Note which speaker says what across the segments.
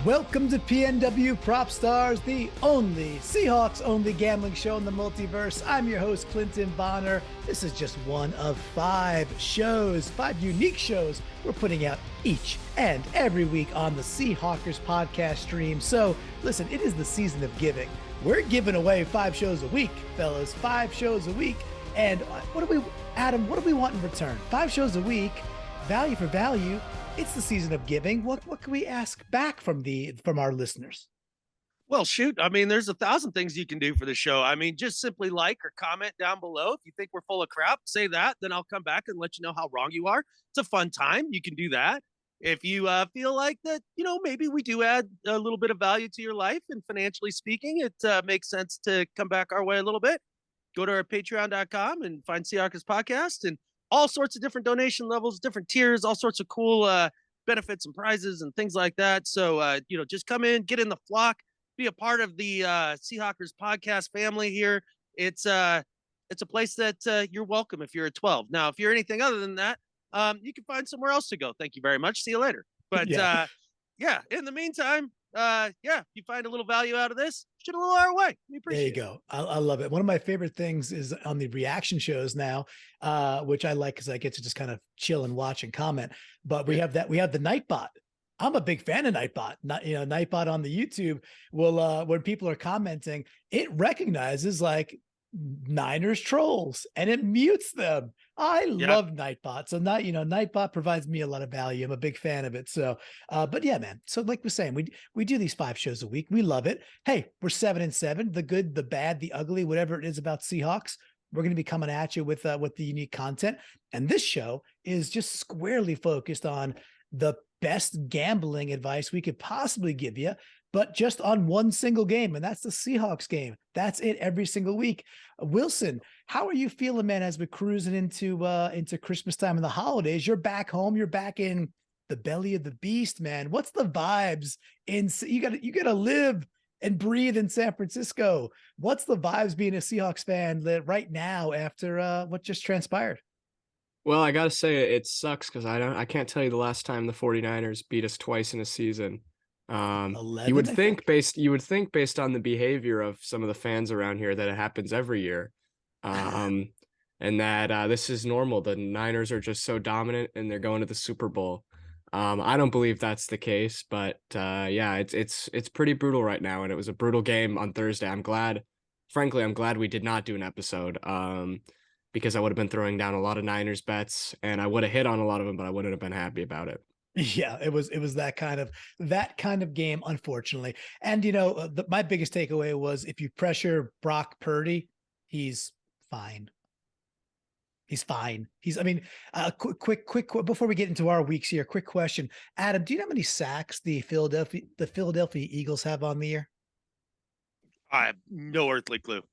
Speaker 1: Welcome to PNW Prop Stars, the only Seahawks-only gambling show in the multiverse. I'm your host, Clinton Bonner. This is just one of 5 unique shows we're putting out each and every week on the Seahawkers podcast stream. So listen, it is the season of giving. We're giving away 5 shows a week, fellas, 5 shows a week. And Adam, what do we want in return? 5 shows a week, value for value. It's the season of giving. What can we ask back from our listeners?
Speaker 2: Well, shoot. I mean, there's 1,000 things you can do for the show. I mean, just simply like or comment down below. If you think we're full of crap, say that. Then I'll come back and let you know how wrong you are. It's a fun time. You can do that. If you feel like that, maybe we do add a little bit of value to your life and financially speaking, it makes sense to come back our way a little bit. Go to our patreon.com and find Seahawkers podcast and all sorts of different donation levels, different tiers, all sorts of cool benefits and prizes and things like that. So, just come in, get in the flock, be a part of the Seahawkers podcast family here. It's a place that you're welcome if you're a 12. Now, if you're anything other than that, you can find somewhere else to go. Thank you very much. See you later. But in the meantime, if you find a little value out of this, shoot a little our way. We appreciate it.
Speaker 1: There you go. I love it. One of my favorite things is on the reaction shows now, which I like because I get to just kind of chill and watch and comment. But we have the Nightbot. I'm a big fan of Nightbot. Nightbot on the YouTube will when people are commenting, it recognizes like Niners trolls and it mutes them. I love Nightbot. So Nightbot provides me a lot of value. I'm a big fan of it. So, but yeah, man. So like we're saying, we do these 5 shows a week. We love it. Hey, we're 7-7, the good, the bad, the ugly, whatever it is about Seahawks. We're going to be coming at you with the unique content. And this show is just squarely focused on the best gambling advice we could possibly give you, but just on one single game, and that's the Seahawks game. That's it every single week. Wilson, how are you feeling, man, as we're cruising into Christmas time and the holidays? You're back home. You're back in the belly of the beast, man. What's the vibes you gotta live and breathe in San Francisco? What's the vibes being a Seahawks fan right now after what just transpired?
Speaker 3: Well, I got to say it sucks because I can't tell you the last time the 49ers beat us twice in a season.
Speaker 1: 11,
Speaker 3: you would think based on the behavior of some of the fans around here that it happens every year. And that this is normal. The Niners are just so dominant and they're going to the Super Bowl. I don't believe that's the case, but it's pretty brutal right now. And it was a brutal game on Thursday. I'm glad we did not do an episode. Because I would have been throwing down a lot of Niners bets and I would have hit on a lot of them, but I wouldn't have been happy about it.
Speaker 1: Yeah, it was that kind of game, unfortunately. And my biggest takeaway was if you pressure Brock Purdy, he's fine. He's fine. Quick before we get into our weeks here, quick question. Adam, do you know how many sacks the Philadelphia Eagles have on the year? I
Speaker 2: have no earthly clue.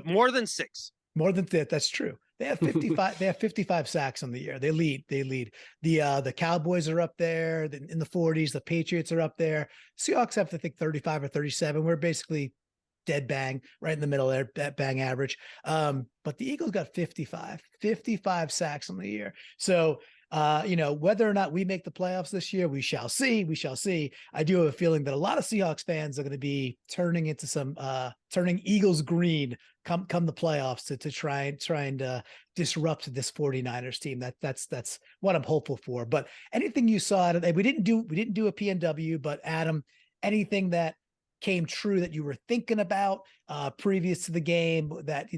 Speaker 2: More than 6.
Speaker 1: More than that. That's true. They have 55. They have 55 sacks on the year. They lead. The Cowboys are up there in the 40s. The Patriots are up there. Seahawks have, I think, 35 or 37. We're basically dead bang right in the middle there, that bang average. But the Eagles got 55 sacks on the year. So, whether or not we make the playoffs this year, we shall see. I do have a feeling that a lot of Seahawks fans are going to be turning Eagles green come the playoffs to try and disrupt this 49ers team. That's what I'm hopeful for. But anything you saw out of we didn't do a PNW, but Adam, anything that came true that you were thinking about previous to the game that you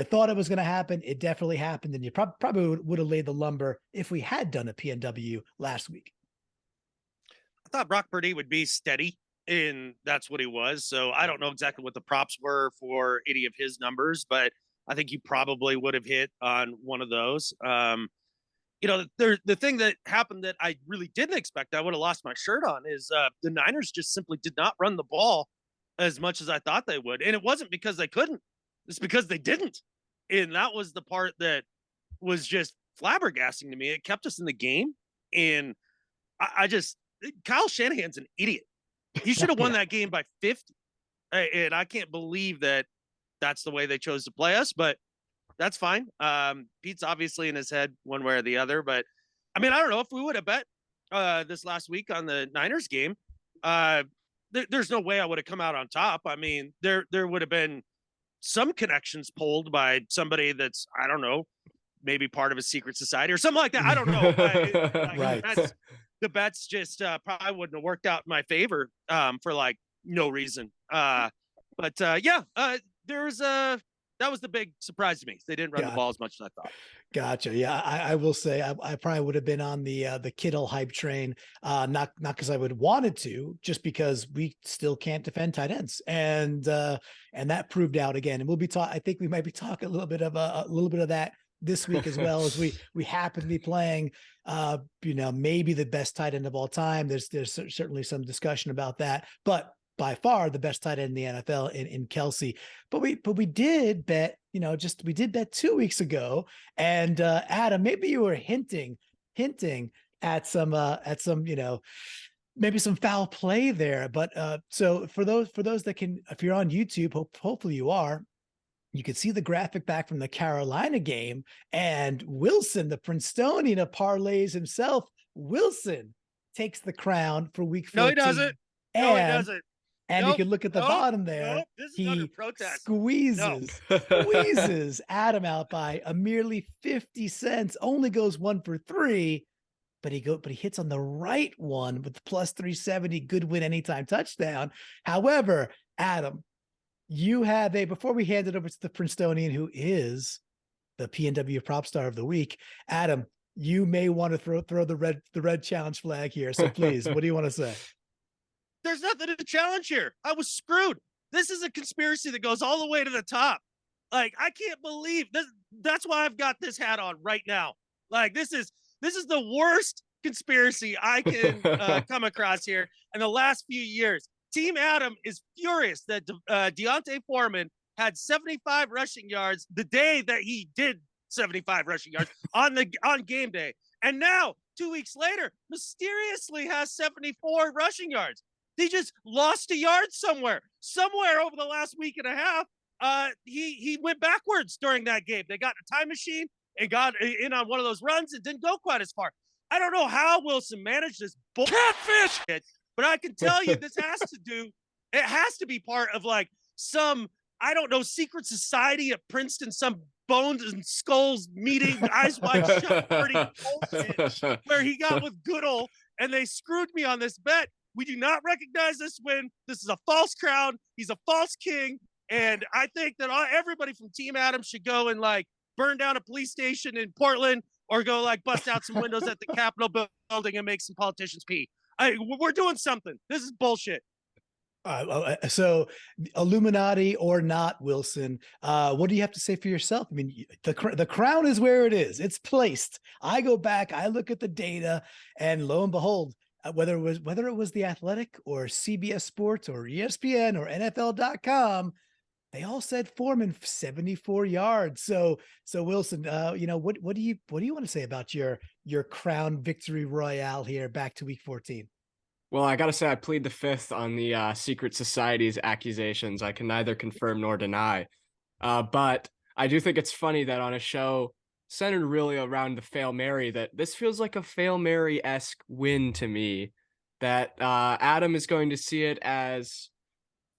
Speaker 1: thought it was going to happen, it definitely happened, and you probably would have laid the lumber if we had done a PNW last week.
Speaker 2: I thought Brock Purdy would be steady, and that's what he was. So I don't know exactly what the props were for any of his numbers, but I think you probably would have hit on one of those. The thing that happened that I really didn't expect, I would have lost my shirt on, is the Niners just simply did not run the ball as much as I thought they would. And it wasn't because they couldn't. It's because they didn't. And that was the part that was just flabbergasting to me. It kept us in the game. And Kyle Shanahan's an idiot. He should have won that game by 50. And I can't believe that that's the way they chose to play us. But that's fine. Pete's obviously in his head one way or the other, but I mean, I don't know if we would have bet this last week on the Niners game. there's no way I would have come out on top. I mean, there would have been some connections pulled by somebody that's, I don't know, maybe part of a secret society or something like that. I don't know.
Speaker 1: Right.
Speaker 2: The bets just probably wouldn't have worked out in my favor for like no reason. There's that was the big surprise to me. They didn't run the ball as much as I thought.
Speaker 1: Gotcha. Yeah, I will say I probably would have been on the Kittle hype train, not because I would wanted to, just because we still can't defend tight ends, and that proved out again. And we'll be I think we might be talking a little bit of that this week as well, as we happen to be playing maybe the best tight end of all time. There's certainly some discussion about that, but by far the best tight end in the NFL in Kelce. But we did bet, we did bet 2 weeks ago. And Adam, maybe you were hinting at some maybe some foul play there. But so for those that can, if you're on YouTube, hopefully you are, you could see the graphic back from the Carolina game, and Wilson, the Princetonian of parlays himself, Wilson takes the crown for week 14.
Speaker 2: No, he doesn't. No, he doesn't.
Speaker 1: And you can look at the bottom there.
Speaker 2: He
Speaker 1: squeezes Adam out by a merely 50 cents, only goes 1 for 3, but he hits on the right one with the plus 370 good win anytime touchdown. However, Adam, you have before we hand it over to the Princetonian, who is the PNW Prop Star of the week, Adam, you may want to throw the red challenge flag here. So please, what do you want to say?
Speaker 2: There's nothing to challenge here. I was screwed. This is a conspiracy that goes all the way to the top. Like, I can't believe this. That's why I've got this hat on right now. Like, this is the worst conspiracy I can come across here in the last few years. Team Adam is furious that Deontay Foreman had 75 rushing yards the day that he did 75 rushing yards on game day. And now, 2 weeks later, mysteriously has 74 rushing yards. He just lost a yard somewhere over the last week and a half. He went backwards during that game. They got a time machine and got in on one of those runs and didn't go quite as far. I don't know how Wilson managed this catfish, but I can tell you it has to be part of like some, I don't know, secret society at Princeton, some bones and skulls meeting, eyes wide shut, bullshit, where he got with Goodall and they screwed me on this bet. We do not recognize this win. This is a false crown. He's a false king. And I think that everybody from Team Adam should go and like burn down a police station in Portland, or go like bust out some windows at the Capitol building and make some politicians pee. We're doing something. This is bullshit.
Speaker 1: So Illuminati or not, Wilson, what do you have to say for yourself? I mean, the crown is where it is. It's placed. I go back, I look at the data, and lo and behold, whether it was The Athletic or CBS Sports or ESPN or NFL.com, they all said Foreman 74 yards. So Wilson, what do you want to say about your crown victory royale here back to week 14?
Speaker 3: Well, I got to say, I plead the fifth on the secret society's accusations. I can neither confirm nor deny. But I do think it's funny that on a show centered really around the Fail Mary, that this feels like a Fail Mary-esque win to me, that Adam is going to see it as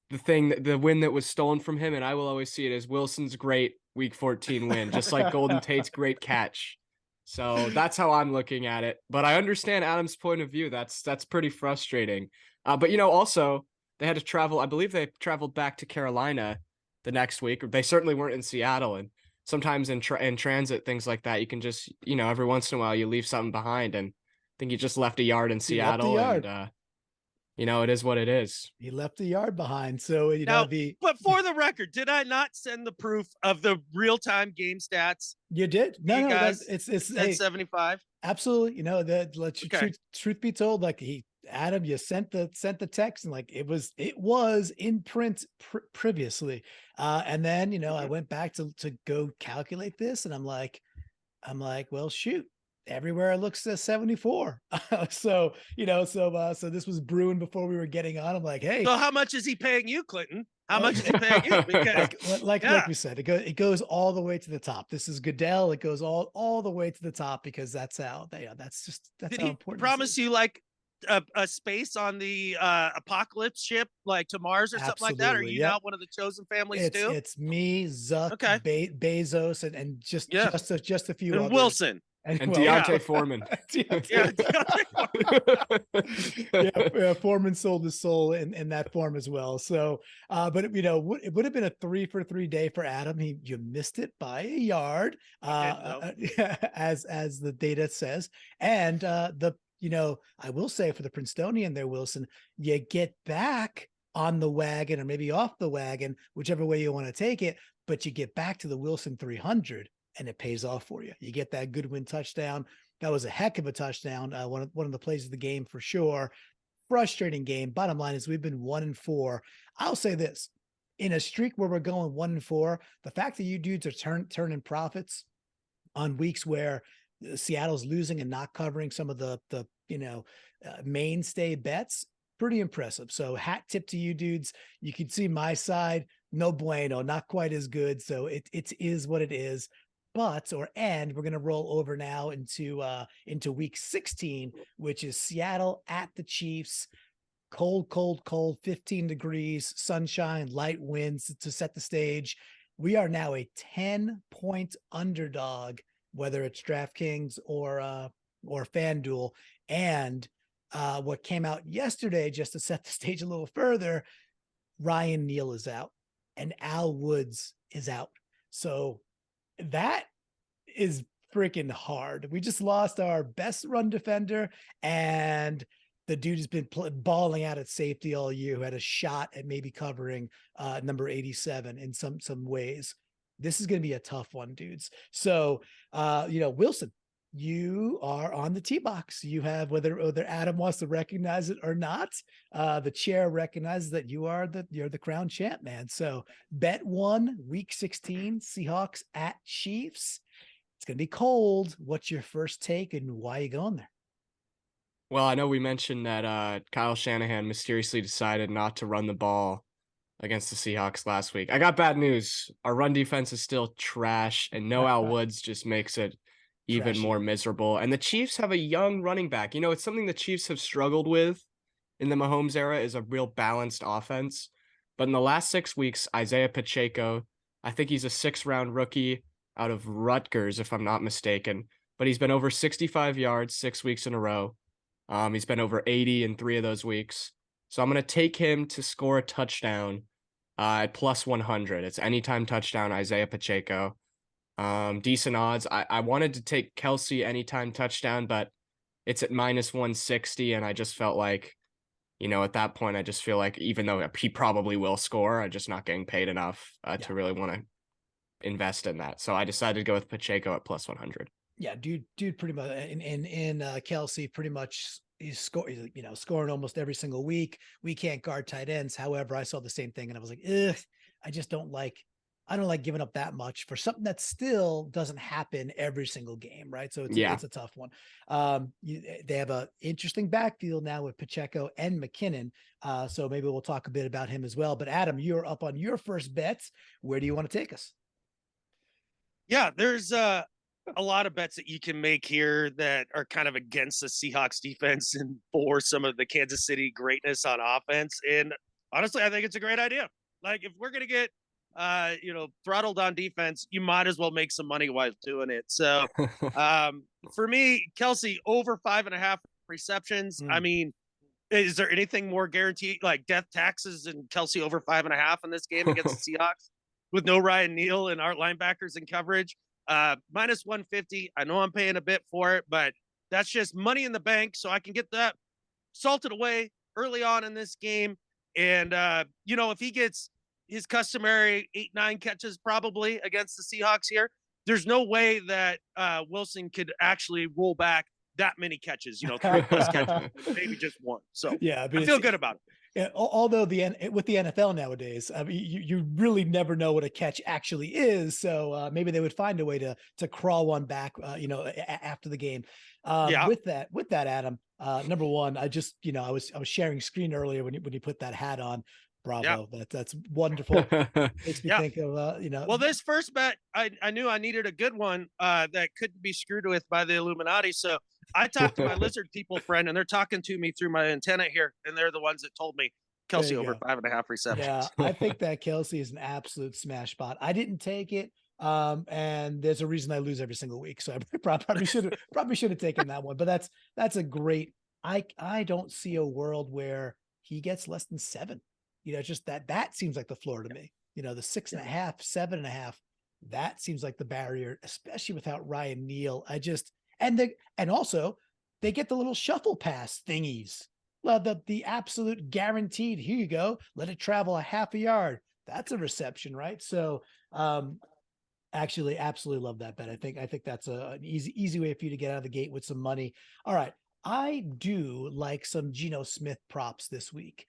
Speaker 3: the win that was stolen from him, and I will always see it as Wilson's great week 14 win, just like Golden Tate's great catch. So that's how I'm looking at it. But I understand Adam's point of view. That's pretty frustrating. But also they had to travel. I believe they traveled back to Carolina the next week. They certainly weren't in Seattle. And sometimes in transit, things like that, you can just, every once in a while you leave something behind. And I think he just left a yard in Seattle. And it is what it is.
Speaker 1: He left a yard behind. So,
Speaker 2: but for the record, did I not send the proof of the real-time game stats?
Speaker 1: You did. No, guys, it's
Speaker 2: 75.
Speaker 1: Absolutely. Truth be told, like Adam, you sent the text, and like it was in print previously. And then, I went back to go calculate this, and I'm like, well, shoot. Everywhere it looks 74. So this was brewing before we were getting on. I'm like, hey.
Speaker 2: So how much is he paying you, Clinton? How much is he paying you? Because
Speaker 1: like we said, it goes all the way to the top. This is Goodell. It goes all the way to the top because that's how that's how important.
Speaker 2: Did he promise you like a space on the apocalypse ship, like to Mars or something like that? Are
Speaker 1: Absolutely.
Speaker 2: you
Speaker 1: Yep.
Speaker 2: now one of the chosen families too?
Speaker 1: It's me, Zuck,
Speaker 2: Okay.
Speaker 1: Bezos, and just
Speaker 2: Yeah.
Speaker 1: just a few
Speaker 2: And
Speaker 1: others.
Speaker 2: Wilson.
Speaker 1: And
Speaker 3: And
Speaker 1: well,
Speaker 3: Deontay
Speaker 2: yeah.
Speaker 3: Foreman.
Speaker 2: Yeah.
Speaker 1: yeah, Foreman sold his soul in that form as well. So, but you know, it would have been a 3-for-3 day for Adam. You missed it by a yard, as the data says, and I will say for the Princetonian there, Wilson, you get back on the wagon or maybe off the wagon, whichever way you want to take it, but you get back to the Wilson 300. And it pays off for you. You get that Goodwin touchdown. That was a heck of a touchdown. One of the plays of the game for sure. Frustrating game. Bottom line is we've been 1-4. I'll say this: in a streak where we're going 1-4, the fact that you dudes are turning profits on weeks where Seattle's losing and not covering some of the mainstay bets, pretty impressive. So hat tip to you dudes. You can see my side, no bueno, not quite as good. So it is what it is. We're going to roll over now into week 16, which is Seattle at the Chiefs. Cold, 15 degrees, sunshine, light winds to set the stage. We are now a 10-point underdog, whether it's DraftKings or FanDuel. And what came out yesterday, just to set the stage a little further, Ryan Neal is out and Al Woods is out. So that is freaking hard. We just lost our best run defender, and the dude has been balling out at safety all year, who had a shot at maybe covering number 87 in some ways. This is going to be a tough one, dudes. So, Wilson, you are on the tee box. You have, whether Adam wants to recognize it or not, the chair recognizes that you're the crown champ, man. So bet one, week 16, Seahawks at Chiefs. It's going to be cold. What's your first take and why are you going there?
Speaker 3: Well, I know we mentioned that Kyle Shanahan mysteriously decided not to run the ball against the Seahawks last week. I got bad news. Our run defense is still trash, and no Al Woods just makes it even more miserable. And the Chiefs have a young running back. You know, it's something the Chiefs have struggled with in the Mahomes era, is a real balanced offense. But in the last 6 weeks, Isaiah Pacheco, I think he's a 6th-round rookie out of Rutgers, if I'm not mistaken. But he's been over 65 yards 6 weeks in a row. He's been over 80 in 3 of those weeks. So I'm going to take him to score a touchdown at plus 100. It's anytime touchdown, Isaiah Pacheco. Decent odds. I wanted to take Kelce anytime touchdown, but it's at minus 160. And I just felt like, at that point, I just feel like even though he probably will score, I'm just not getting paid enough to really want to invest in that. So I decided to go with Pacheco at plus 100.
Speaker 1: Yeah, dude, pretty much in Kelce, pretty much he's scoring almost every single week. We can't guard tight ends. However, I saw the same thing and I was like, I just don't like giving up that much for something that still doesn't happen every single game, right? So it's a tough one. They have a interesting backfield now with Pacheco and McKinnon. So maybe we'll talk a bit about him as well. But Adam, you're up on your first bet. Where do you want to take us?
Speaker 2: Yeah, there's a lot of bets that you can make here that are kind of against the Seahawks defense and for some of the Kansas City greatness on offense. And honestly, I think it's a great idea. Like, if we're going to get, throttled on defense, you might as well make some money while doing it. So for me, Kelce over 5.5 receptions. I mean, is there anything more guaranteed, like death taxes and Kelce over 5.5 in this game against the Seahawks with no Ryan Neal and our linebackers in coverage? Minus 150. I know I'm paying a bit for it, but that's just money in the bank. So I can get that salted away early on in this game. And, if he gets his customary 8-9 catches probably against the Seahawks here, there's no way that Wilson could actually roll back that many catches, 3+ catches, maybe just one. So yeah, I feel good about it.
Speaker 1: Yeah, although with the NFL nowadays, I mean, you really never know what a catch actually is. So maybe they would find a way to crawl one back, after the game. With that, Adam, number one, I just, I was sharing screen earlier when you put that hat on. Bravo. Yeah. That's wonderful. Makes me think of,
Speaker 2: Well, this first bet, I knew I needed a good one that couldn't be screwed with by the Illuminati. So I talked to my lizard people friend, and they're talking to me through my antenna here, and they're the ones that told me
Speaker 1: There
Speaker 2: Kelce
Speaker 1: you
Speaker 2: over
Speaker 1: go.
Speaker 2: 5.5 receptions.
Speaker 1: Yeah, I think that Kelce is an absolute smash spot. I didn't take it. And there's a reason I lose every single week. So I probably should have taken that one. But that's a great. I don't see a world where he gets less than 7. Just that seems like the floor to me. The 6.5, 7.5, that seems like the barrier, especially without Ryan Neal. And also they get the little shuffle pass thingies. Well, the absolute guaranteed, here you go, let it travel a half a yard. That's a reception, right? So actually absolutely love that bet. I think that's an easy way for you to get out of the gate with some money. All right. I do like some Geno Smith props this week.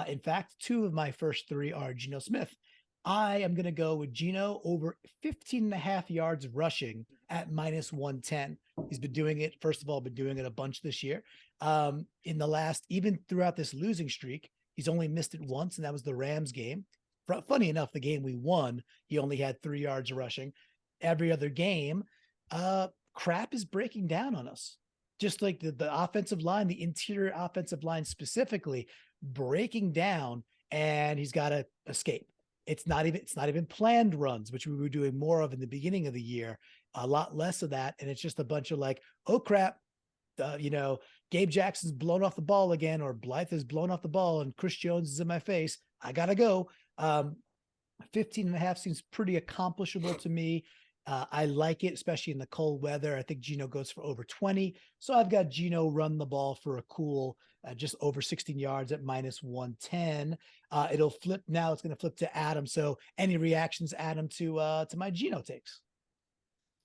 Speaker 1: In fact, 2 of my first 3 are Geno Smith. I am going to go with Geno over 15.5 yards rushing at -110. He's been doing it. First of all, been doing it a bunch this year. In the last, even throughout this losing streak, he's only missed it once, and that was the Rams game. Funny enough, the game we won, he only had 3 yards rushing. Every other game, crap is breaking down on us. Just like the offensive line, the interior offensive line specifically breaking down, and he's got to escape. It's not even planned runs, which we were doing more of in the beginning of the year, a lot less of that. And it's just a bunch of like, oh crap, Gabe Jackson's blown off the ball again, or Blythe has blown off the ball and Chris Jones is in my face. I gotta go. 15.5 seems pretty accomplishable to me. I like it, especially in the cold weather. I think Geno goes for over 20. So I've got Geno run the ball for a cool just over 16 yards at -110. It'll flip now. It's going to flip to Adam. So any reactions, Adam, to my Geno takes?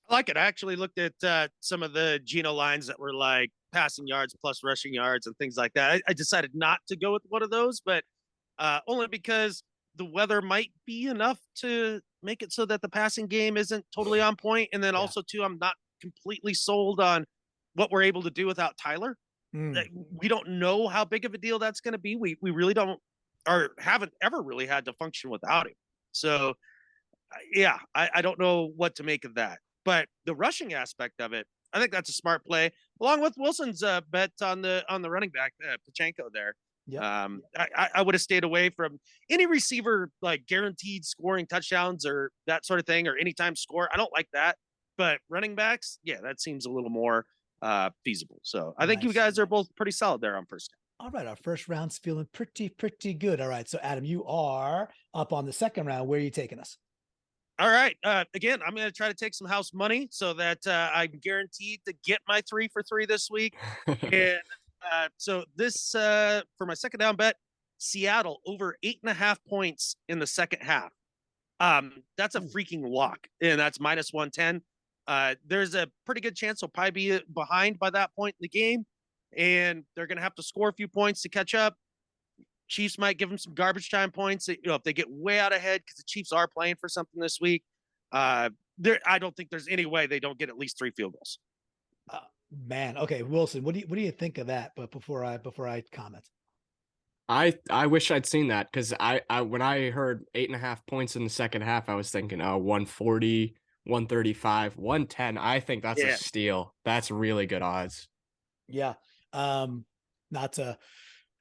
Speaker 2: I like it. I actually looked at some of the Geno lines that were like passing yards plus rushing yards and things like that. I decided not to go with one of those, but only because the weather might be enough to make it so that the passing game isn't totally on point. And then also too, I'm not completely sold on what we're able to do without Tyler. We don't know how big of a deal that's going to be. We really don't, or haven't ever really had to function without him. So yeah, I don't know what to make of that. But the rushing aspect of it, I think that's a smart play, along with Wilson's bet on the running back, Pachenko there. Yep. I would have stayed away from any receiver like guaranteed scoring touchdowns or that sort of thing, or anytime score. I don't like that. But running backs, yeah, that seems a little more feasible. So I think you guys are both pretty solid there on first down.
Speaker 1: All right, our first round's feeling pretty good. All right, so Adam, you are up on the second round. Where are you taking us?
Speaker 2: All right. Again, I'm going to try to take some house money so that I'm guaranteed to get my 3 for 3 this week. And so this, for my second down bet, Seattle over 8.5 points in the second half. That's a freaking lock, and that's -110. There's a pretty good chance they'll probably be behind by that point in the game, and they're going to have to score a few points to catch up. Chiefs might give them some garbage time points, if they get way out ahead, because the Chiefs are playing for something this week. I don't think there's any way they don't get at least 3 field goals.
Speaker 1: Man, okay, Wilson, what do you think of that? But before I comment,
Speaker 3: I wish I'd seen that, because I when I heard 8.5 points in the second half, I was thinking 140, 135, 110. I think that's a steal. That's really good odds.
Speaker 1: Yeah.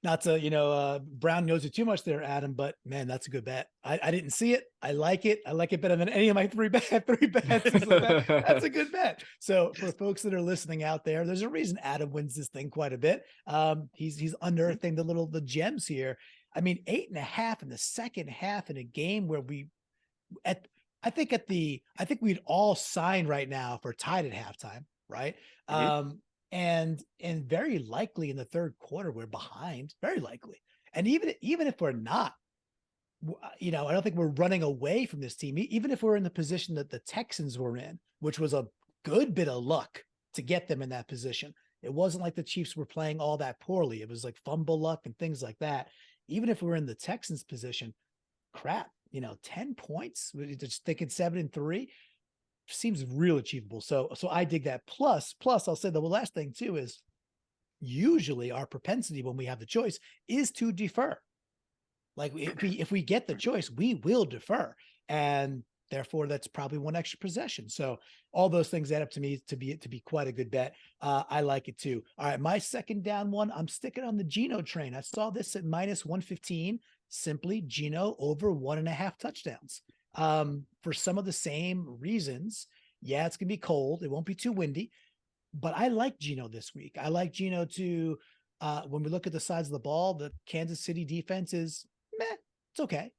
Speaker 1: Not to brown nose it too much there, Adam, but man, that's a good bet. I didn't see it. I like it. I like it better than any of my three bets. That's a good bet. So for folks that are listening out there, there's a reason Adam wins this thing quite a bit. He's unearthing the gems here. I mean, 8.5 in the second half in a game where I think we'd all sign right now for tied at halftime, right? Mm-hmm. And very likely in the third quarter, we're behind, very likely. And even if we're not, I don't think we're running away from this team. Even if we're in the position that the Texans were in, which was a good bit of luck to get them in that position. It wasn't like the Chiefs were playing all that poorly. It was like fumble luck and things like that. Even if we're in the Texans position, crap, 10 points, just thinking 7-3. Seems real achievable. So I dig that. Plus I'll say the last thing too is usually our propensity when we have the choice is to defer. Like if we get the choice, we will defer. And Therefore, that's probably one extra possession. So all those things add up to me to be quite a good bet. I like it too. All right, my second down one, I'm sticking on the Geno train. I saw this at minus 115. Simply Geno over 1.5 touchdowns. For some of the same reasons. Yeah, it's gonna be cold. It won't be too windy, but I like Geno this week. I like Geno to when we look at the sides of the ball, the Kansas City defense is meh, it's okay.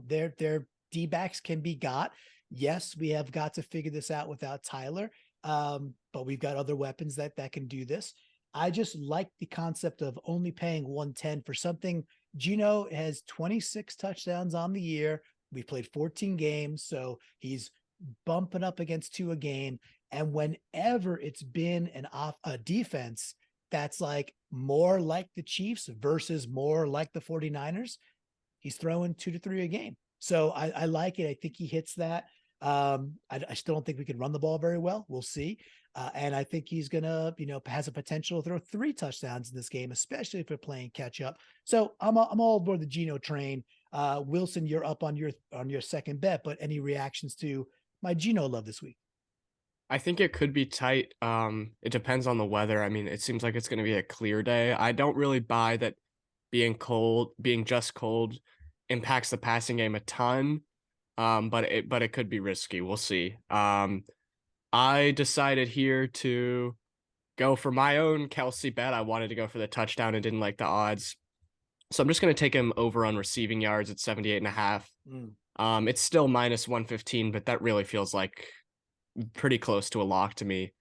Speaker 1: Their D-backs can be got. Yes, we have got to figure this out without Tyler. But we've got other weapons that can do this. I just like the concept of only paying 110 for something. Geno has 26 touchdowns on the year. We've played 14 games, so he's bumping up against 2 a game. And whenever it's been a defense that's like more like the Chiefs versus more like the 49ers, he's throwing 2 to 3 a game. So I like it. I think he hits that. I still don't think we can run the ball very well. We'll see. And I think he's gonna, has a potential to throw 3 touchdowns in this game, especially if we're playing catch up. So I'm all aboard the Geno train. Wilson, you're up on your second bet, but any reactions to my Geno love this week?
Speaker 3: I think it could be tight. It depends on the weather. I mean, it seems like it's going to be a clear day. I don't really buy that being just cold impacts the passing game a ton. But it could be risky. We'll see. I decided here to go for my own Kelce bet. I wanted to go for the touchdown and didn't like the odds. So I'm just going to take him over on receiving yards at 78.5. It's still minus 115, but that really feels like pretty close to a lock to me.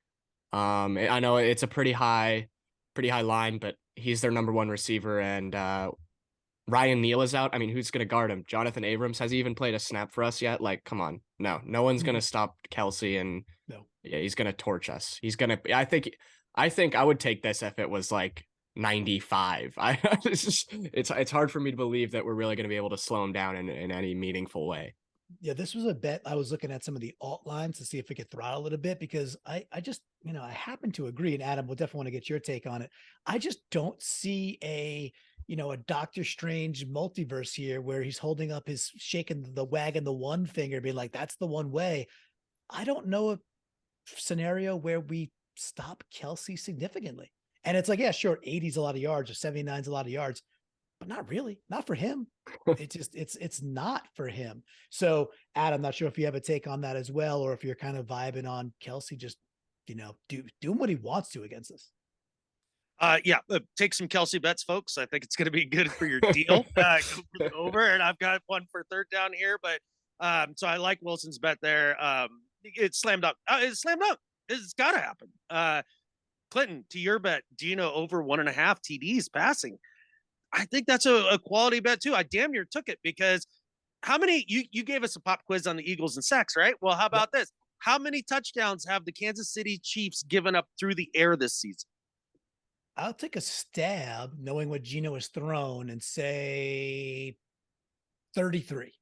Speaker 3: I know it's a pretty high line, but he's their number 1 receiver, and Ryan Neal is out. I mean, who's going to guard him? Jonathan Abrams, has he even played a snap for us yet? Like, come on. No one's going to stop Kelce, and yeah, he's going to torch us. I think I would take this if it was like 95. It's hard for me to believe that we're really going to be able to slow him down in any meaningful way.
Speaker 1: Yeah, this was a bet. I was looking at some of the alt lines to see if we could throttle it a bit, because I just, I happen to agree. And Adam, we'll definitely want to get your take on it. I just don't see a Doctor Strange multiverse here where he's holding up shaking the wagging the one finger, being like, that's the one way. I don't know a scenario where we stop Kelce significantly. And it's like, yeah, sure, 80's a lot of yards or 79's a lot of yards, but not really, not for him. It's not for him. So Adam, I'm not sure if you have a take on that as well, or if you're kind of vibing on Kelce just, doing what he wants to against us.
Speaker 2: Take some Kelce bets, folks. I think it's going to be good for your deal. Go for the over, and I've got one for third down here, but so I like Wilson's bet there. It's slammed up. It's slammed up. It's got to happen. Clinton, to your bet, Geno over 1.5 TDs passing. I think that's a quality bet too. I damn near took it, because how many you gave us a pop quiz on the Eagles and sacks, right? Well, how about this? How many touchdowns have the Kansas City Chiefs given up through the air this season?
Speaker 1: I'll take a stab knowing what Geno has thrown and say 33.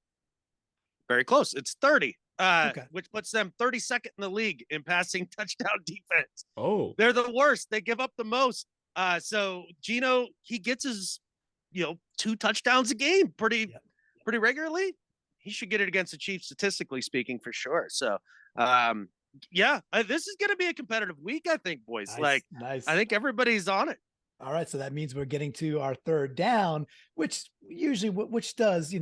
Speaker 2: Very close. It's 30,
Speaker 1: Okay.
Speaker 2: which puts them 32nd in the league in passing touchdown defense.
Speaker 3: Oh,
Speaker 2: They're the worst. They give up the most. So Geno, he gets his, 2 touchdowns a game pretty regularly. He should get it against the Chiefs, statistically speaking, for sure. So, this is going to be a competitive week, I think, boys.
Speaker 1: Nice.
Speaker 2: I think everybody's on it.
Speaker 1: All right, so that means we're getting to our third down, which does,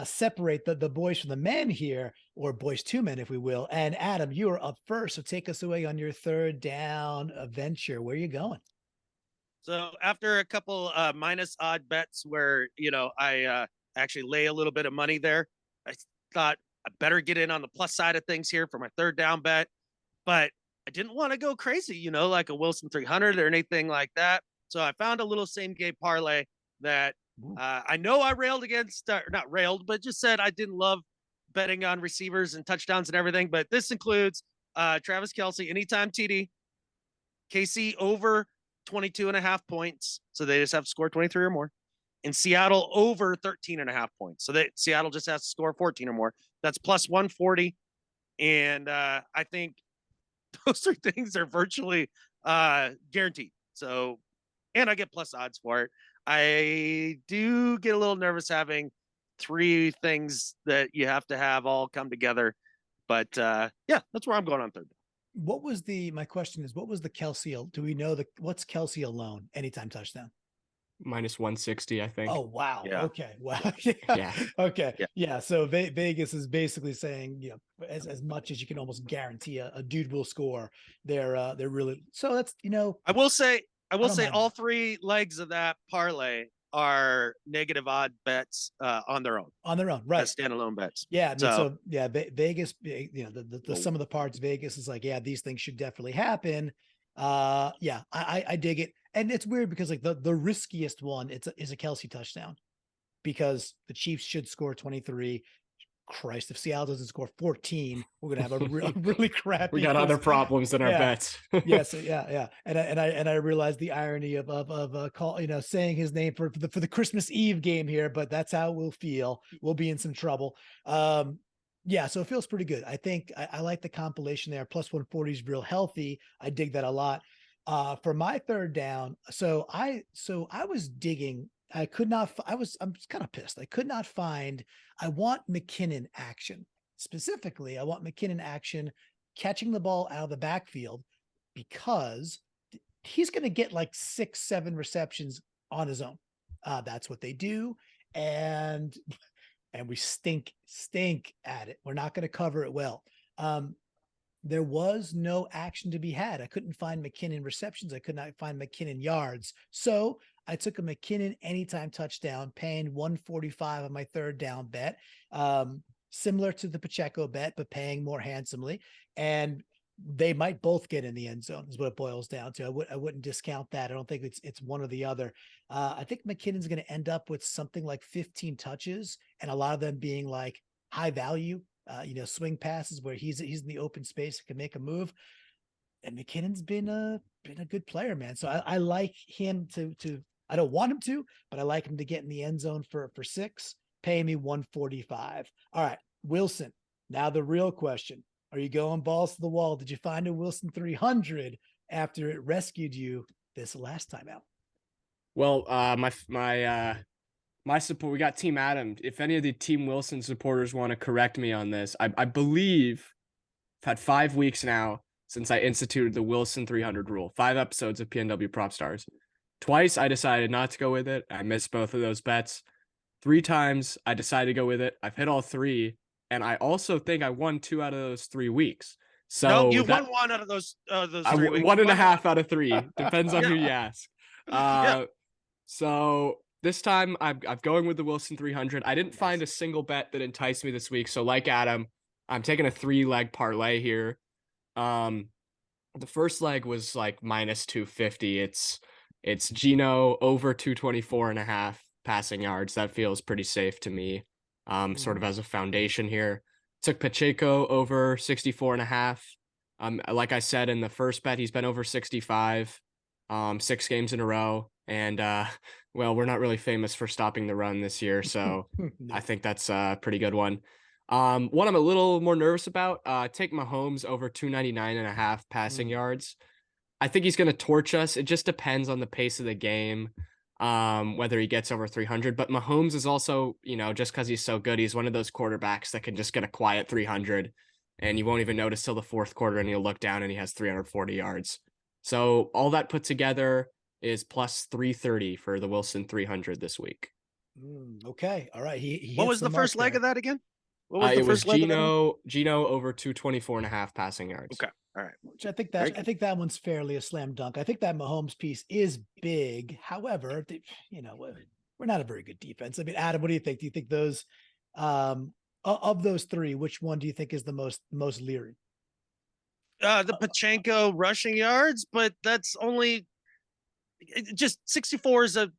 Speaker 1: separate the boys from the men here, or boys to men, if we will. And Adam, you are up first, so take us away on your third down adventure. Where are you going?
Speaker 2: So after a couple minus odd bets where, I actually lay a little bit of money there, I thought I better get in on the plus side of things here for my third down bet. But I didn't want to go crazy, like a Wilson 300 or anything like that. So I found a little same game parlay that I know I railed against, not railed, but just said I didn't love betting on receivers and touchdowns and everything. But this includes Travis Kelce, anytime TD, KC over 22.5 points. So they just have to score 23 or more. In Seattle over 13.5 points. So Seattle just has to score 14 or more. That's plus 140. And I think those 3 things are virtually guaranteed. So, and I get plus odds for it. I do get a little nervous having three things that you have to have all come together. But yeah, that's where I'm going on third.
Speaker 1: What was my question is, what was the Kelce? Do we know what's Kelce alone anytime touchdown?
Speaker 3: Minus 160, I think.
Speaker 1: Oh, wow.
Speaker 2: Yeah.
Speaker 1: Okay. Wow.
Speaker 3: Yeah.
Speaker 1: Okay.
Speaker 2: Yeah.
Speaker 1: Yeah. So Vegas is basically saying, you know, as much as you can almost guarantee a dude will score, they're really, so that's, you know,
Speaker 2: I will say
Speaker 1: don't mind
Speaker 2: all
Speaker 1: that.
Speaker 2: three legs of that parlay are negative odd bets on their own.
Speaker 1: On their own, right?
Speaker 2: As standalone bets.
Speaker 1: Yeah, I mean, so yeah, Vegas, you know, the sum of the parts Vegas is like, yeah, these things should definitely happen. Yeah, I dig it, and it's weird because like the riskiest one is a Kelce touchdown, because the Chiefs should score 23. Christ, if Seattle doesn't score 14, we're gonna have a really crappy.
Speaker 3: We got other problems in our bets.
Speaker 1: Yes, yeah. And I realized the irony of call, you know, saying his name for the Christmas Eve game here, but that's how we'll feel. We'll be in some trouble. Yeah, so it feels pretty good. I think I like the compilation there. Plus 140 is real healthy. I dig that a lot. For my third down, so I was digging. I'm kind of pissed. I could not find. I want McKinnon action. Specifically, I want McKinnon action catching the ball out of the backfield, because he's going to get like 6-7 receptions on his own. That's what they do. And we stink at it. We're not going to cover it well. There was no action to be had. I couldn't find McKinnon receptions. I could not find McKinnon yards. So I took a McKinnon anytime touchdown, paying 145 on my third down bet. Similar to the Pacheco bet, but paying more handsomely. And they might both get in the end zone is what it boils down to. I wouldn't discount that. I don't think it's one or the other. I think McKinnon's going to end up with something like 15 touches, and a lot of them being like high value, you know, swing passes where he's in the open space and can make a move. And McKinnon's been a good player, man. So I like him to I don't want him to, but I like him to get in the end zone for 6, pay me 145. All right, Wilson. Now the real question. Are you going balls to the wall? Did you find a Wilson 300 after it rescued you this last time out?
Speaker 3: Well, my support, we got Team Adam. If any of the Team Wilson supporters want to correct me on this, I believe I've had 5 weeks now since I instituted the Wilson 300 rule. 5 episodes of PNW Prop Stars. Twice I decided not to go with it. I missed both of those bets. 3 times I decided to go with it. I've hit all 3. And I also think I won 2 out of those 3 weeks. So
Speaker 2: no, you won 1 out of those 3 weeks.
Speaker 3: 1.5 out of 3. Depends on who you ask. So this time I'm going with the Wilson 300. I didn't find a single bet that enticed me this week. So like Adam, I'm taking a 3-leg parlay here. The first leg was like minus 250. It's Geno over 224.5 passing yards. That feels pretty safe to me. Sort of as a foundation here. Took Pacheco over 64.5. Like I said in the first bet, he's been over 65, 6 games in a row. And, well, we're not really famous for stopping the run this year. So I think that's a pretty good one. One I'm a little more nervous about, take Mahomes over 299.5 passing yards. I think he's going to torch us. It just depends on the pace of the game. Whether he gets over 300, but Mahomes is also, you know, just because he's so good, he's one of those quarterbacks that can just get a quiet 300 and you won't even notice till the fourth quarter and you'll look down and he has 340 yards. So all that put together is plus 330 for the Wilson 300 this week.
Speaker 1: Okay. All right.
Speaker 2: What was the first leg of that again? What was the first leg
Speaker 3: Geno over 224.5 passing yards.
Speaker 2: Okay. All right.
Speaker 1: Which I think that one's fairly a slam dunk. I think that Mahomes piece is big. However, you know, we're not a very good defense. I mean, Adam, what do you think? Do you think those of those 3, which one do you think is the most leery?
Speaker 2: The Pacheco rushing yards, but that's only just 64 is a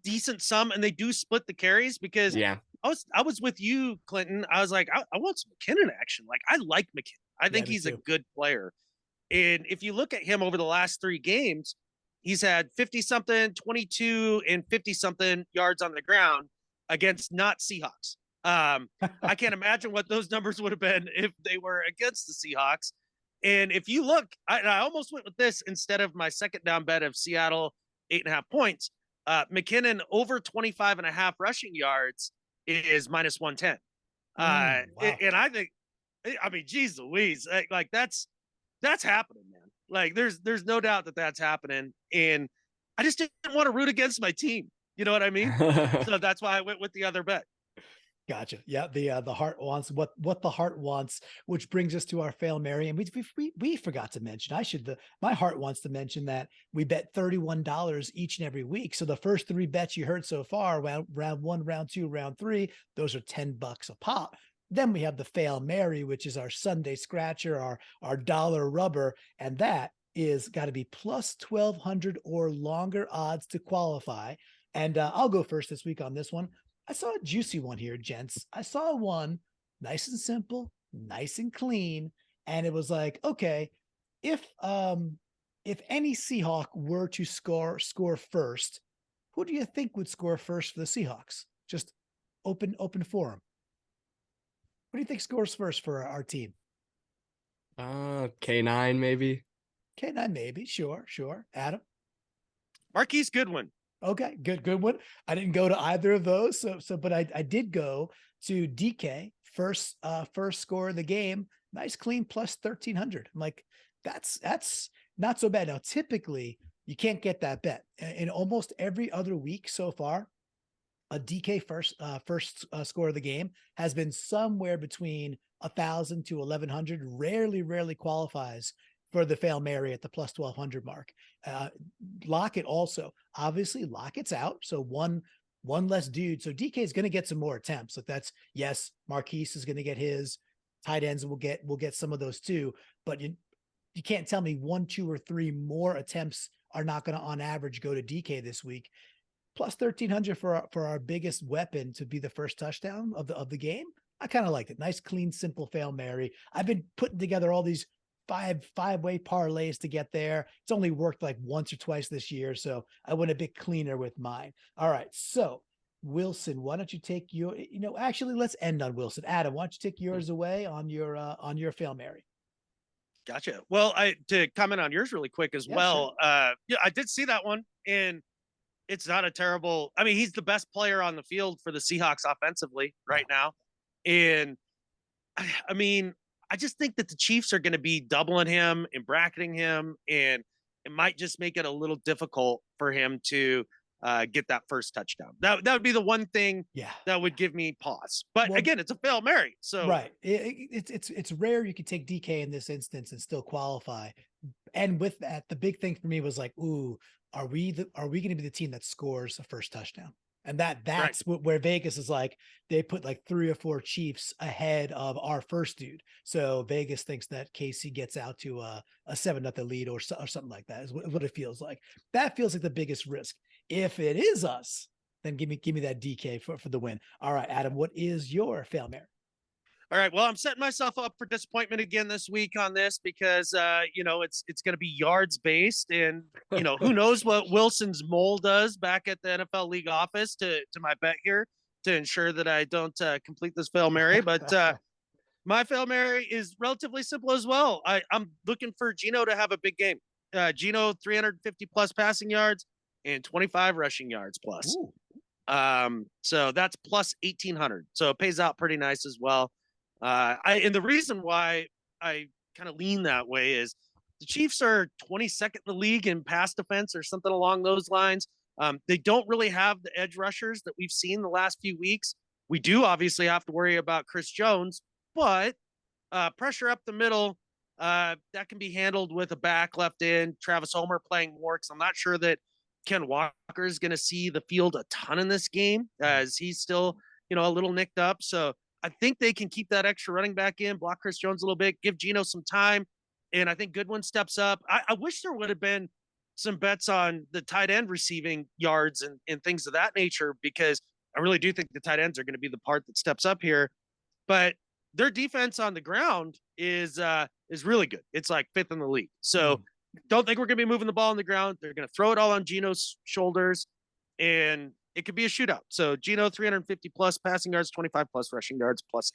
Speaker 2: decent sum, and they do split the carries because I was with you, Clinton. I was like, I want some McKinnon action. Like, I like McKinnon. I think he's a good player. And if you look at him over the last 3 games, he's had 50-something, 22, and 50-something yards on the ground against not Seahawks. I can't imagine what those numbers would have been if they were against the Seahawks. And if you look, I almost went with this instead of my second down bet of Seattle 8.5 points. McKinnon over 25.5 rushing yards is minus 110.
Speaker 1: Wow.
Speaker 2: And I think, I mean, geez Louise, like that's happening, man. Like there's no doubt that that's happening. And I just didn't want to root against my team. You know what I mean? So that's why I went with the other bet.
Speaker 1: Gotcha. Yeah, the heart wants what the heart wants, which brings us to our Fail Mary. And we forgot to mention. My heart wants to mention that we bet $31 each and every week. So the first 3 bets you heard so far, round 1, round 2, round 3, those are $10 a pop. Then we have the Fail Mary, which is our Sunday scratcher, our dollar rubber, and that is got to be plus 1,200 or longer odds to qualify. And I'll go first this week on this one. I saw a juicy one here, gents. I saw one nice and simple, nice and clean. And it was like, okay, if any Seahawk were to score first, who do you think would score first for the Seahawks? Just open forum. What do you think scores first for our team?
Speaker 3: K9 maybe.
Speaker 1: K9 maybe. Sure. Adam?
Speaker 2: Marquise Goodwin.
Speaker 1: Okay, good one. I didn't go to either of those, but I did go to DK first score of the game. Nice clean plus 1,300. I'm like, that's not so bad. Now, typically you can't get that bet in almost every other week so far. A DK first score of the game has been somewhere between 1,000 to 1,100. Rarely qualifies for the Fail Mary at the plus 1,200 mark. Lockett also, obviously Lockett's out. So one less dude. So DK is going to get some more attempts. So that's, yes, Marquise is going to get his. Tight ends will get some of those too. But you can't tell me 1, 2, or 3 more attempts are not going to on average go to DK this week. Plus 1,300 for our biggest weapon to be the first touchdown of the game. I kind of liked it. Nice, clean, simple Fail Mary. I've been putting together all these five-way parlays to get there. It's only worked like once or twice this year, so I went a bit cleaner with mine. All right, so Wilson, why don't you take your? Actually, let's end on Wilson. Adam, why don't you take yours away on your Fail Mary?
Speaker 2: Gotcha. Well, to comment on yours really quick as well. Sure. Yeah, I did see that one, and it's not a terrible. I mean, he's the best player on the field for the Seahawks offensively right now, and I mean, I just think that the Chiefs are going to be doubling him and bracketing him, and it might just make it a little difficult for him to get that first touchdown. That would be the one thing that would give me pause. But again, it's a Fail Mary. So
Speaker 1: right. It's rare you could take DK in this instance and still qualify. And with that, the big thing for me was like, ooh, are we going to be the team that scores a first touchdown? And that's right. Where Vegas is like, they put like 3 or 4 Chiefs ahead of our first dude. So Vegas thinks that KC gets out to a 7-0 lead or something like that is what it feels like. That feels like the biggest risk. If it is us, then give me that DK for the win. All right, Adam, what is your Fail Mary?
Speaker 2: All right. Well, I'm setting myself up for disappointment again this week on this because, it's going to be yards based, and, who knows what Wilson's mole does back at the NFL league office to my bet here to ensure that I don't complete this Fail Mary. But my Fail Mary is relatively simple as well. I'm looking for Geno to have a big game. Geno 350 plus passing yards and 25 rushing yards plus. So that's plus 1,800. So it pays out pretty nice as well. And the reason why I kind of lean that way is the Chiefs are 22nd in the league in pass defense or something along those lines. They don't really have the edge rushers that we've seen the last few weeks. We do obviously have to worry about Chris Jones, but pressure up the middle, that can be handled with a back left in, Travis Homer playing more, because I'm not sure that Ken Walker is going to see the field a ton in this game as he's still, a little nicked up. So I think they can keep that extra running back in, block Chris Jones a little bit, give Geno some time. And I think Goodwin steps up. I wish there would have been some bets on the tight end receiving yards and things of that nature, because I really do think the tight ends are going to be the part that steps up here. But their defense on the ground is really good. It's like 5th in the league. So don't think we're going to be moving the ball on the ground. They're going to throw it all on Geno's shoulders, and it could be a shootout. So Geno 350 plus passing yards, 25 plus rushing yards, plus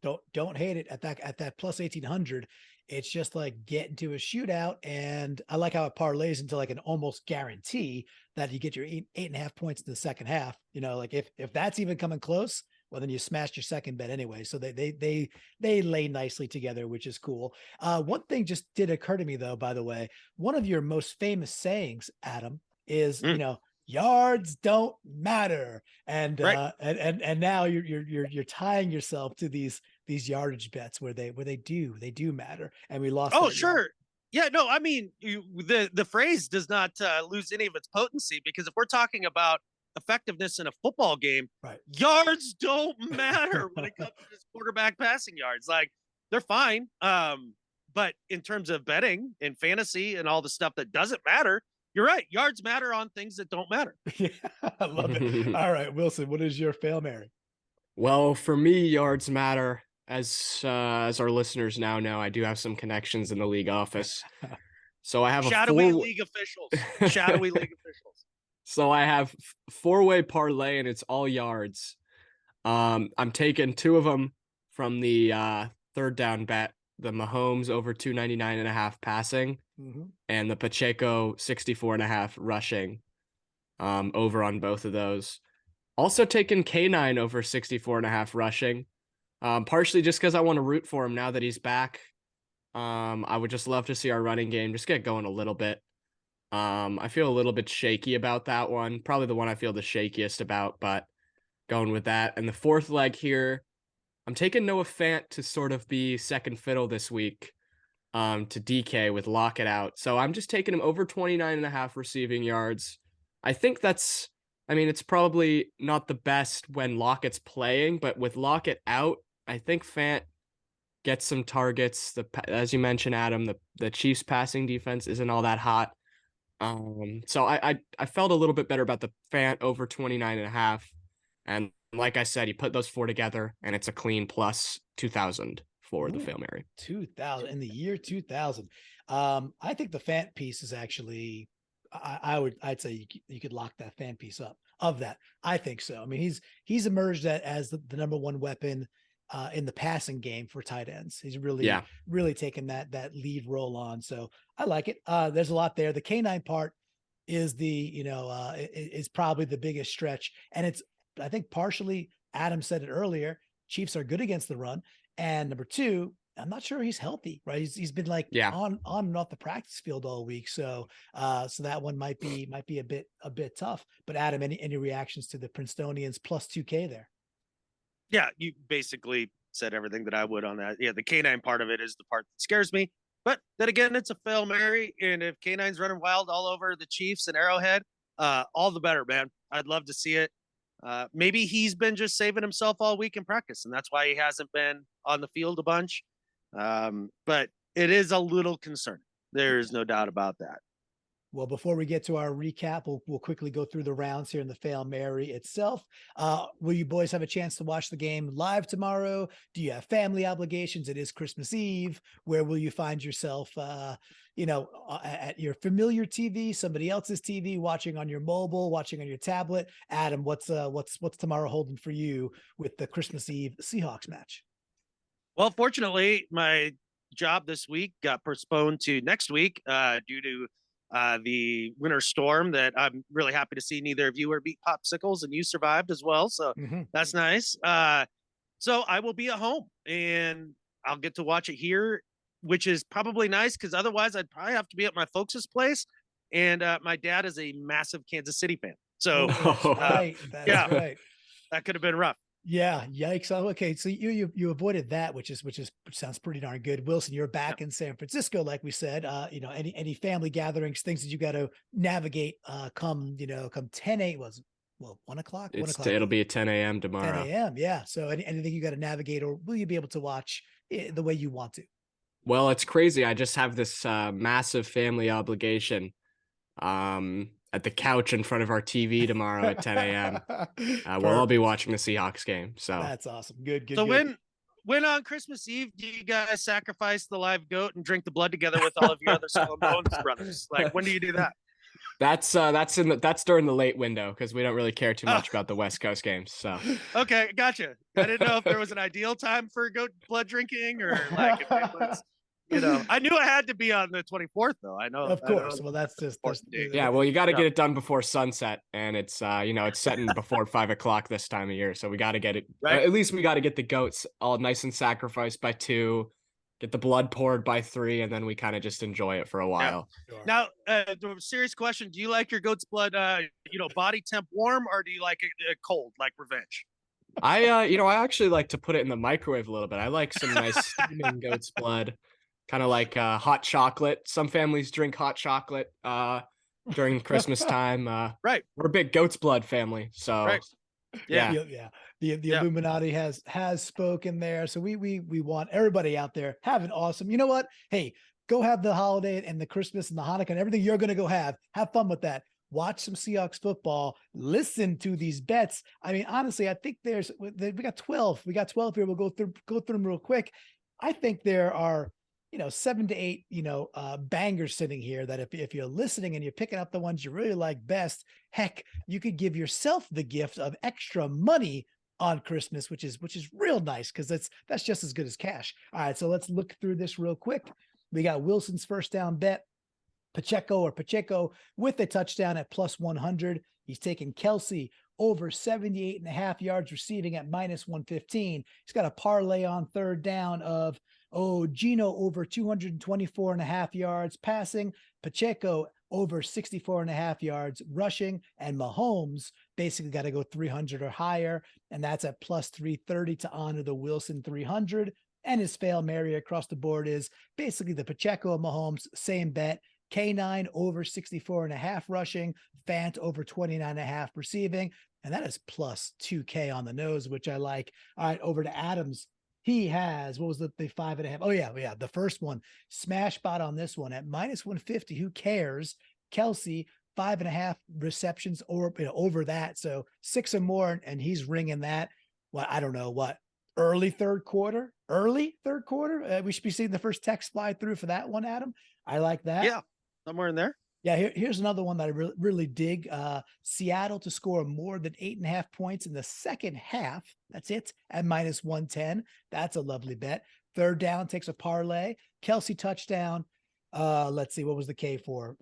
Speaker 2: 1,800.
Speaker 1: Don't hate it at that plus 1,800. it's just like get into a shootout. And I like how it parlays into like an almost guarantee that you get your 8.5 points in the second half. You know, like if that's even coming close, well, then you smashed your second bet anyway. So they lay nicely together, which is cool. One thing just did occur to me though, by the way, one of your most famous sayings, Adam, is, you know, yards don't matter. And
Speaker 2: Right.
Speaker 1: and now you're tying yourself to these yardage bets where they do matter. And we lost
Speaker 2: Oh,
Speaker 1: that yard.
Speaker 2: sure. Yeah, no, I mean, the phrase does not lose any of its potency, because if we're talking about effectiveness in a football game,
Speaker 1: Right.
Speaker 2: yards don't matter when it comes to just quarterback passing yards. Like, they're fine. But in terms of betting and fantasy and all the stuff that doesn't matter, you're right. Yards matter on things that don't matter.
Speaker 1: Yeah, I love it. All right, Wilson, what is your Fail Mary?
Speaker 3: Well, for me, yards matter. As our listeners now know, I do have some connections in the league office. So I have
Speaker 2: Shadowy league officials. Shadowy league officials.
Speaker 3: So I have four-way parlay, and it's all yards. I'm taking two of them from the third down bet, the Mahomes over 299.5 passing, and the Pacheco 64.5 rushing, over on both of those. Also taking K9 over 64.5 rushing, partially just because I want to root for him now that he's back. I would just love to see our running game just get going a little bit. I feel a little bit shaky about that one. Probably the one I feel the shakiest about, but going with that. And the fourth leg here, I'm taking Noah Fant to sort of be second fiddle this week, to DK with Lockett out. So I'm just taking him over 29.5 receiving yards. I think it's probably not the best when Lockett's playing, but with Lockett out, I think Fant gets some targets. As you mentioned, Adam, the Chiefs passing defense isn't all that hot. So I felt a little bit better about the Fant over 29.5. And like I said, you put those four together and it's a clean plus 2,000 for the Fail Mary.
Speaker 1: 2,000 in the year 2000. I think the Fant piece is actually, I'd say you could lock that Fant piece up of that. I think so. I mean, he's emerged as the number one weapon in the passing game for tight ends. He's really taken that lead role on. So I like it. There's a lot there. The K9 part is is probably the biggest stretch. And it's, I think partially, Adam said it earlier, Chiefs are good against the run. And number two, I'm not sure he's healthy, right? He's been like on and off the practice field all week. So that one might be a bit tough. But Adam, any reactions to the Princetonians plus 2K there?
Speaker 2: Yeah, you basically said everything that I would on that. Yeah, the K9 part of it is the part that scares me. But then again, it's a Fail Mary. And if K9's running wild all over the Chiefs and Arrowhead, all the better, man. I'd love to see it. Maybe he's been just saving himself all week in practice, and that's why he hasn't been on the field a bunch. But it is a little concerning. There's no doubt about that.
Speaker 1: Well, before we get to our recap, we'll quickly go through the rounds here in the Fail Mary itself. Will you boys have a chance to watch the game live tomorrow? Do you have family obligations? It is Christmas Eve. Where will you find yourself, at your familiar TV, somebody else's TV, watching on your mobile, watching on your tablet? Adam, what's tomorrow holding for you with the Christmas Eve Seahawks match?
Speaker 2: Well, fortunately, my job this week got postponed to next week due to the winter storm that I'm really happy to see neither of you are beat popsicles and you survived as well. So that's nice. So I will be at home and I'll get to watch it here, which is probably nice because otherwise I'd probably have to be at my folks' place. And my dad is a massive Kansas City fan. So
Speaker 1: that's right.
Speaker 2: That could have been rough.
Speaker 1: Yeah. Yikes. Okay. So you avoided that, which sounds pretty darn good. Wilson, you're back in San Francisco, like we said. Any family gatherings, things that you got to navigate come 10 8 was 1 o'clock.
Speaker 3: It'll be at 10 a.m. tomorrow.
Speaker 1: 10 a.m. Yeah. So anything you got to navigate, or will you be able to watch the way you want to?
Speaker 3: Well, it's crazy. I just have this massive family obligation. At the couch in front of our TV tomorrow at 10 a.m. We'll all be watching the Seahawks game. So
Speaker 1: that's awesome. Good.
Speaker 2: So when on Christmas Eve do you guys sacrifice the live goat and drink the blood together with all of your other Skull and Bones brothers? Like, when do you do that?
Speaker 3: That's during the late window because we don't really care too much about the West Coast games. So
Speaker 2: okay, gotcha. I didn't know if there was an ideal time for goat blood drinking or like if it was I knew I had to be on the 24th though.
Speaker 1: Of course. Well, that's
Speaker 3: yeah. Well, you got to get it done before sunset, and it's it's setting before 5 o'clock this time of year, so we got to get it.
Speaker 2: Right.
Speaker 3: At least we got to get the goats all nice and sacrificed by 2, get the blood poured by 3, and then we kind of just enjoy it for a while.
Speaker 2: Yeah. Sure. Now, the serious question: do you like your goat's blood, body temp warm, or do you like it cold, like Revenge?
Speaker 3: I actually like to put it in the microwave a little bit. I like some nice steaming goat's blood, kind of like hot chocolate. Some families drink hot chocolate during Christmas time.
Speaker 2: Right.
Speaker 3: We're a big goat's blood family. So
Speaker 2: right.
Speaker 1: Yeah. The Illuminati has spoken there. So we want everybody out there have an awesome, you know what? Hey, go have the holiday and the Christmas and the Hanukkah and everything you're going to go have fun with that. Watch some Seahawks football, listen to these bets. I mean, honestly, I think we got 12. We got 12 here. We'll go through them real quick. I think there are, 7 to 8, bangers sitting here that if you're listening and you're picking up the ones you really like best, heck, you could give yourself the gift of extra money on Christmas, which is real nice because that's just as good as cash. All right, so let's look through this real quick. We got Wilson's first down bet. Pacheco with a touchdown at plus 100. He's taking Kelce over 78.5 yards receiving at minus 115. He's got a parlay on third down of, Geno over 224.5 yards passing, Pacheco over 64.5 yards rushing, and Mahomes basically got to go 300 or higher. And that's at plus 330 to honor the Wilson 300. And his Fail Mary across the board is basically the Pacheco and Mahomes, same bet. K9 over 64.5 rushing, Fant over 29.5 receiving, and that is plus 2K on the nose, which I like. All right, over to Adams. He has, what was the 5.5? Oh yeah. The first one, smash spot on this one at minus 150. Who cares? Kelce, 5.5 receptions or over that. So 6 or more, and he's ringing that. Well, I don't know what. Early third quarter. We should be seeing the first text fly through for that one, Adam. I like that.
Speaker 2: Yeah. Somewhere in there.
Speaker 1: Yeah, here's another one that I really dig. Seattle to score more than 8.5 points in the second half. That's it at minus 110. That's a lovely bet. Third down takes a parlay. Kelce touchdown. Let's see, what was the K for?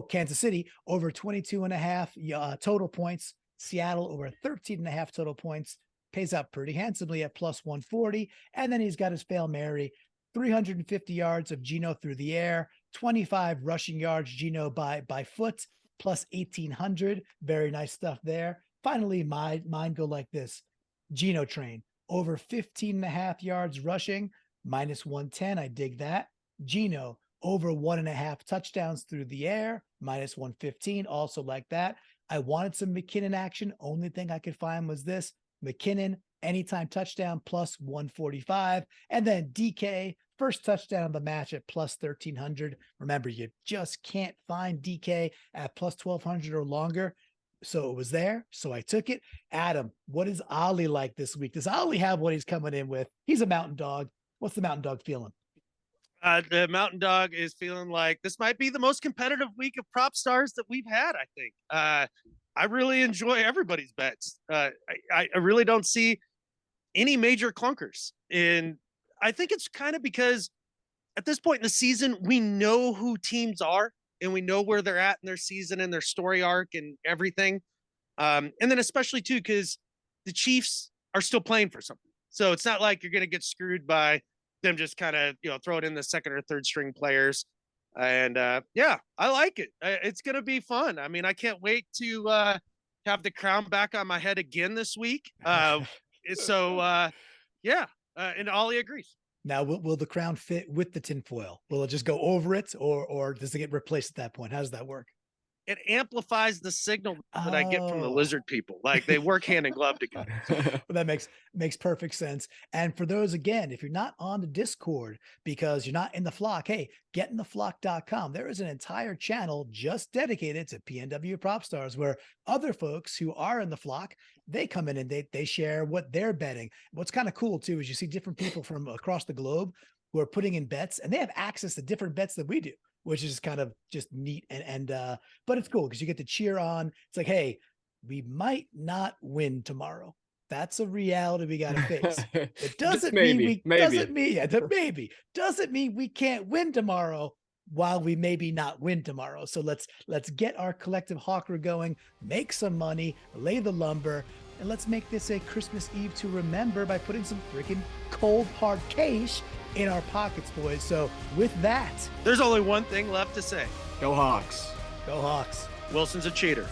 Speaker 1: Kansas City over 22.5 total points. Seattle over 13.5 total points. Pays out pretty handsomely at plus 140. And then he's got his Fail Mary. 350 yards of Geno through the air, 25 rushing yards Geno by foot, plus 1,800. Very nice stuff there. Finally, mine go like this. Geno train, over 15.5 yards rushing, minus 110. I dig that. Geno, over 1.5 touchdowns through the air, minus 115. Also like that. I wanted some McKinnon action. Only thing I could find was this. McKinnon, anytime touchdown, plus 145. And then DK, first touchdown of the match at plus 1,300. Remember, you just can't find DK at plus 1,200 or longer. So it was there. So I took it. Adam, what is Ollie like this week? Does Ollie have what he's coming in with? He's a mountain dog. What's the mountain dog feeling?
Speaker 2: The mountain dog is feeling like this might be the most competitive week of prop stars that we've had, I think. I really enjoy everybody's bets. I really don't see any major clunkers. And I think it's kind of because at this point in the season, we know who teams are and we know where they're at in their season and their story arc and everything. And then especially too, because the Chiefs are still playing for something. So it's not like you're going to get screwed by them just kind of, throw it in the second or third string players. And yeah, I like it. It's going to be fun. I mean, I can't wait to have the crown back on my head again this week. Yeah, and Ollie agrees.
Speaker 1: Now, will the crown fit with the tinfoil? Will it just go over it, or does it get replaced at that point? How does that work?
Speaker 2: It amplifies the signal that I get from the lizard people. Like they work hand in glove together.
Speaker 1: Well, that makes perfect sense. And for those, again, if you're not on the Discord because you're not in the flock, hey, getintheflock.com. There is an entire channel just dedicated to PNW Prop Stars where other folks who are in the flock, they come in and they share what they're betting. What's kind of cool too is you see different people from across the globe who are putting in bets and they have access to different bets that we do, which is kind of just neat. But it's cool because you get to cheer on. It's like, hey, we might not win tomorrow. That's a reality we got to face. It doesn't
Speaker 3: maybe,
Speaker 1: doesn't mean we can't win tomorrow, while we maybe not win tomorrow. So let's get our collective hawker going, make some money, lay the lumber, and let's make this a Christmas Eve to remember by putting some freaking cold hard cash in our pockets, boys. So with that,
Speaker 2: there's only one thing left to say.
Speaker 3: Go Hawks.
Speaker 1: Go Hawks.
Speaker 2: Wilson's a cheater.